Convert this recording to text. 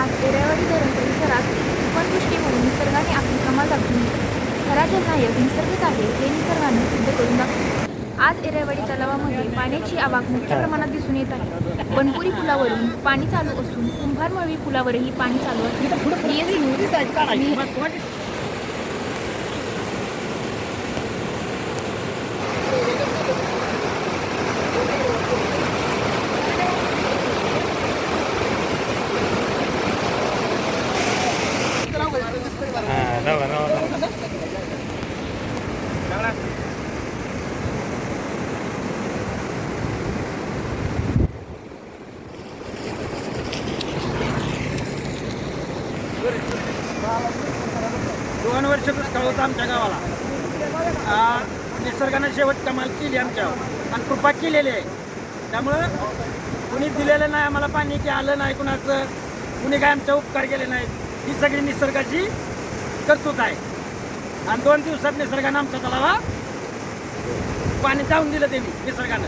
आज एरेवाडी धरण परिसरात तुफानवृष्टीमुळे निसर्गाने आपली कमाल दाखवली. खरा जलनायक निसर्गच आहे हे निसर्गाने सिद्ध करून दाखवले. आज एरेवाडी तलावामध्ये पाण्याची आवक मोठ्या प्रमाणात दिसून येत आहे. बनपुरी पुलावरून पाणी चालू असून कुंभारमळवी पुलावरही पाणी चालू आहे. BS न्यूज दोन वर्ष दुष्काळ होता आमच्या गावाला. निसर्गानं शेवट कमाल केली आमच्यावर आणि कृपा केलेली आहे. त्यामुळं कुणी दिलेलं नाही आम्हाला पाणी, की आलं नाही कुणाचं, कुणी काय आमचा उपकार केले नाहीत. ही सगळी निसर्गाची कर्तृत्व आहे. आणि 2 दिवसात निसर्गानं आमच्या तलावा पाणी जाऊन दिलं त्यांनी निसर्गानं.